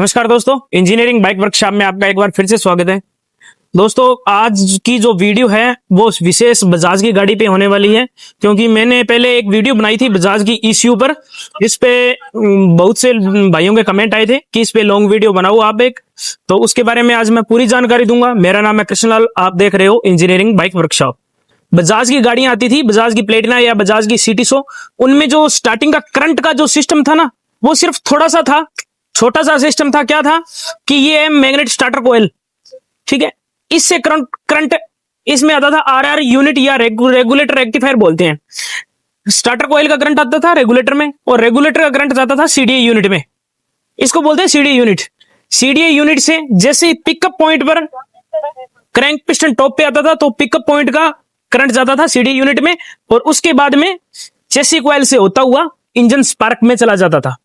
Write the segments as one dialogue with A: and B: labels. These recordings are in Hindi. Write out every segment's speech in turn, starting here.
A: नमस्कार दोस्तों, इंजीनियरिंग बाइक वर्कशॉप में आपका एक बार फिर से स्वागत है। दोस्तों, आज की जो वीडियो है वो विशेष बजाज की गाड़ी पे होने वाली है, क्योंकि मैंने पहले एक वीडियो बनाई थी बजाज की ईसीयू पर, जिस पे बहुत से भाइयों के कमेंट आए थे कि इस पे लॉन्ग वीडियो बनाओ आप एक, तो उसके बारे में आज मैं पूरी जानकारी दूंगा। मेरा नाम है कृष्णलाल, आप देख रहे हो इंजीनियरिंग बाइक वर्कशॉप। बजाज की गाड़ियां आती थी, बजाज की प्लेटिना या बजाज की सिटी 100, उनमें जो स्टार्टिंग का करंट का जो सिस्टम था ना, वो सिर्फ थोड़ा सा था, छोटा सा सिस्टम था। क्या था कि ये मैग्नेट स्टार्टर कोयल, ठीक है, इससे करंट इसमें आता था आरआर यूनिट या रेगुलेटर रेक्टिफायर बोलते हैं। स्टार्टर कोयल का करंट आता था रेगुलेटर में, और रेगुलेटर का करंट जाता था सीडीए यूनिट में। इसको बोलते हैं सीडीए यूनिट। सीडीए यूनिट से जैसे पिकअप पॉइंट पर क्रैंक पिस्टन टॉप पे आता था, तो पिकअप पॉइंट का करंट जाता था सीडीए यूनिट में, और उसके बाद में चेसी कोयल से होता हुआ इंजन स्पार्क में चला जाता था।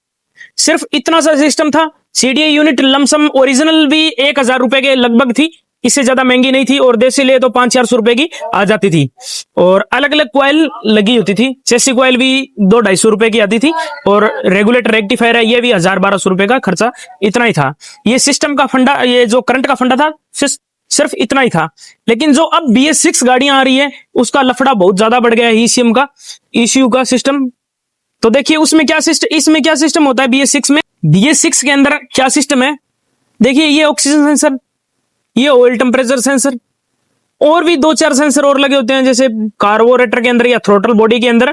A: सिर्फ इतना सा सिस्टम था। सीडीए यूनिट लमसम ओरिजिनल भी 1000 रुपए के लगभग थी, इससे ज्यादा महंगी नहीं थी, और देसी ले तो 500-400 रुपए की आ जाती थी। और अलग अलग कॉइल लगी होती थी। चेसी कॉइल भी 200-250 रुपए की आती थी, और रेगुलेटर रेक्टिफायर है ये भी 1000-1200 रुपए का खर्चा, इतना ही था। ये सिस्टम का फंडा, ये जो करंट का फंडा था सिर्फ इतना ही था। लेकिन जो अब BS6 गाड़ियां आ रही है, उसका लफड़ा बहुत ज्यादा बढ़ गया है ईसीएम का, ईसीयू का सिस्टम। तो देखिए उसमें क्या सिस्टम, इसमें क्या सिस्टम होता है BS6 में। BS6 के अंदर क्या सिस्टम है, देखिए ये ऑक्सीजन सेंसर, ये ऑयल टेम्परेचर सेंसर, और भी 2-4 सेंसर और लगे होते हैं, जैसे कार्बोरेटर के अंदर या थ्रोटल बॉडी के अंदर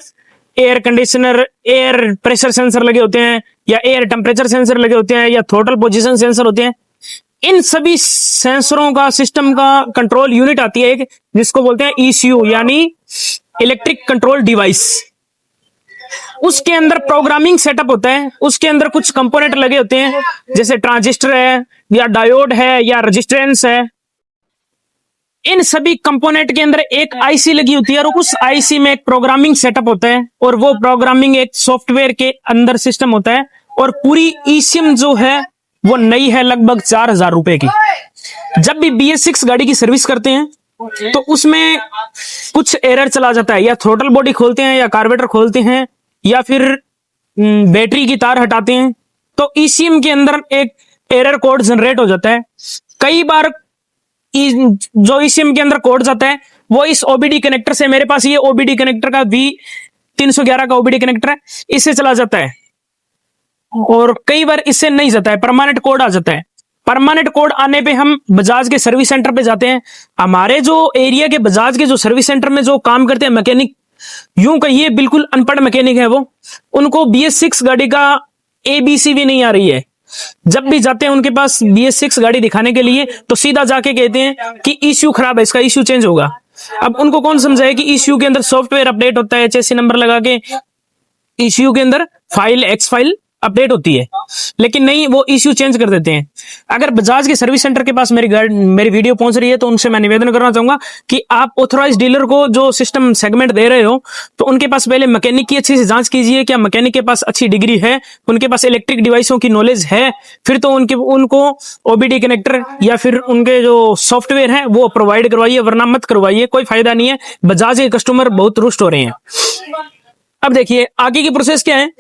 A: air conditioner, air pressure sensor लगे होते हैं, या एयर टेम्परेचर सेंसर लगे होते हैं, या थ्रोटल पोजीशन सेंसर होते हैं। इन सभी सेंसरों का सिस्टम का कंट्रोल यूनिट आती है एक, जिसको बोलते हैं ECU, यानी इलेक्ट्रिक कंट्रोल डिवाइस। उसके अंदर प्रोग्रामिंग सेटअप होता है, उसके अंदर कुछ कंपोनेंट लगे होते हैं, जैसे ट्रांजिस्टर है, या डायोड है, या रेजिस्टेंस है। इन सभी कंपोनेंट के अंदर एक आईसी लगी होती है, और उस आईसी में एक प्रोग्रामिंग सेटअप होता है, और वो प्रोग्रामिंग एक सॉफ्टवेयर के अंदर सिस्टम होता है। और पूरी ईसीएम जो है वो नई है, लगभग 4000 रुपए की। जब भी BS6 गाड़ी की सर्विस करते हैं तो उसमें कुछ एरर चला जाता है, या थ्रोटल बॉडी खोलते हैं, या कार्बोरेटर खोलते हैं, या फिर बैटरी की तार हटाते हैं, तो ईसीएम के अंदर एक एरर कोड जनरेट हो जाता है। कई बार जो ईसीएम के अंदर कोड जाता है वो इस ओबीडी कनेक्टर से, मेरे पास ये ओबीडी कनेक्टर का V311 का ओबीडी कनेक्टर है, इससे चला जाता है। और कई बार इससे नहीं जाता है, परमानेंट कोड आ जाता है। परमानेंट कोड आने पे हम बजाज के सर्विस सेंटर पे जाते हैं। हमारे जो एरिया के बजाज के जो सर्विस सेंटर में जो काम करते हैं मैकेनिक, यूं कहिए बिल्कुल अनपढ़ मैकेनिक है वो, उनको BS6 गाड़ी का ABC भी नहीं आ रही है। जब भी जाते हैं उनके पास BS6 गाड़ी दिखाने के लिए, तो सीधा जाके कहते हैं कि ECU खराब है, इसका ECU चेंज होगा। अब उनको कौन समझाए कि ECU के अंदर सॉफ्टवेयर अपडेट होता है, चेसी नंबर लगा के ECU के अंदर फाइल X फाइल अपडेट होती है, लेकिन नहीं, वो ECU चेंज कर देते हैं। अगर बजाज के सर्विस सेंटर के पास मेरी वीडियो पहुंच रही है, तो उनसे मैं निवेदन करना चाहूंगा कि आप ऑथराइज डीलर को जो सिस्टम सेगमेंट दे रहे हो, तो उनके पास पहले मैकेनिक की अच्छी से जांच कीजिए, क्या मैकेनिक के पास अच्छी डिग्री है, उनके पास इलेक्ट्रिक डिवाइसों की नॉलेज है, फिर तो उनको OBD कनेक्टर या फिर उनके जो सॉफ्टवेयर है वो प्रोवाइड करवाइए, वरना मत करवाइए, कोई फायदा नहीं है। बजाज के कस्टमर बहुत रुष्ट हो रहे हैं। अब देखिए आगे की प्रोसेस क्या है।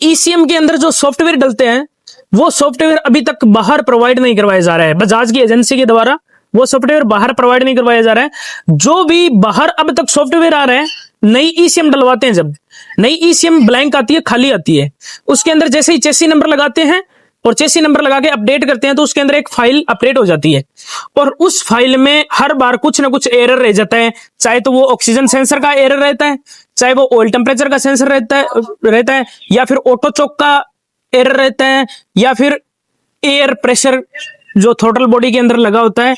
A: ईसीएम के अंदर जो सॉफ्टवेयर डलते हैं, वो सॉफ्टवेयर अभी तक बाहर प्रोवाइड नहीं करवाया जा रहा है, बजाज की एजेंसी के द्वारा वो सॉफ्टवेयर बाहर प्रोवाइड नहीं करवाया जा रहा है। जो भी बाहर अब तक सॉफ्टवेयर आ रहे हैं, नई ईसीएम डलवाते हैं, जब नई ईसीएम ब्लैंक आती है, खाली आती है, उसके अंदर जैसे ही चेसी नंबर लगाते हैं और चेसी नंबर लगा के अपडेट करते हैं, तो उसके अंदर एक फाइल अपडेट हो जाती है, और उस फाइल में हर बार कुछ ना कुछ एरर रह जाता है। चाहे तो वो ऑक्सीजन सेंसर का एरर रहता है, चाहे वो ऑयल टेम्परेचर का सेंसर रहता है, या फिर ऑटो चॉक का एरर रहता है, या फिर एयर प्रेशर जो थ्रोटल बॉडी के अंदर लगा होता है,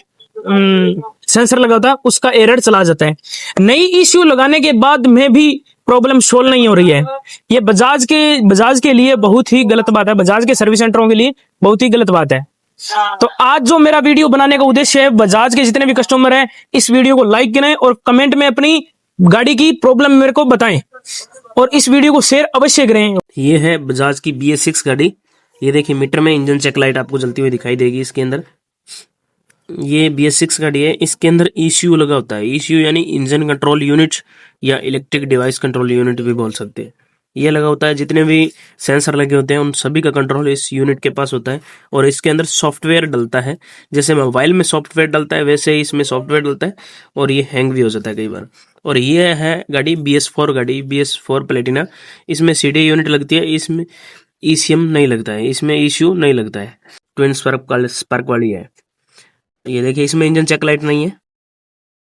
A: सेंसर लगा होता है, उसका एरर चला जाता है। नई इश्यू लगाने के बाद में भी प्रॉब्लम सोल्व नहीं हो रही है। ये बजाज के लिए बहुत ही गलत बात है, बजाज के सर्विस सेंटरों के लिए बहुत ही गलत बात है। तो आज जो मेरा वीडियो बनाने का उद्देश्य है, बजाज के जितने भी कस्टमर हैं, इस वीडियो को लाइक करें और कमेंट में अपनी गाड़ी की प्रॉब्लम मेरे को बताएं, और इस वीडियो को शेयर अवश्य करें।
B: ये है बजाज की BS6 गाड़ी। ये देखिए मीटर में इंजन चेक लाइट आपको जलती हुई दिखाई देगी इसके अंदर। ये BS6 गाड़ी है, इसके अंदर ECU लगा होता है। ECU यानी इंजन कंट्रोल यूनिट या इलेक्ट्रिक डिवाइस कंट्रोल यूनिट भी बोल सकते हैं। ये लगा होता है, जितने भी सेंसर लगे होते हैं उन सभी का कंट्रोल इस यूनिट के पास होता है। और इसके अंदर सॉफ्टवेयर डलता है, जैसे मोबाइल में सॉफ्टवेयर डलता है वैसे ही इसमें सॉफ्टवेयर डलता है, और ये हैंग भी हो जाता है कई बार। और ये है गाड़ी BS4 गाड़ी, BS4 प्लेटिना। इसमें CD यूनिट लगती है, इसमें ECM नहीं लगता है, इसमें ECU नहीं लगता है। ट्विन स्पार्क वाली है। ये देखिए, इसमें इंजन चेक लाइट नहीं है,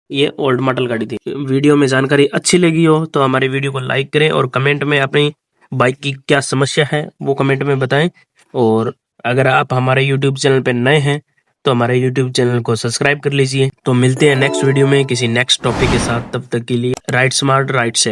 B: ये ओल्ड मॉडल गाड़ी थी। वीडियो में जानकारी अच्छी लगी हो तो हमारे वीडियो को लाइक करें और कमेंट में अपनी बाइक की क्या समस्या है वो कमेंट में बताएं। और अगर आप हमारे यूट्यूब चैनल पे नए हैं तो हमारे यूट्यूब चैनल को सब्सक्राइब कर लीजिए। तो मिलते हैं नेक्स्ट वीडियो में किसी नेक्स्ट टॉपिक के साथ, तब तक के लिए राइड स्मार्ट राइड से।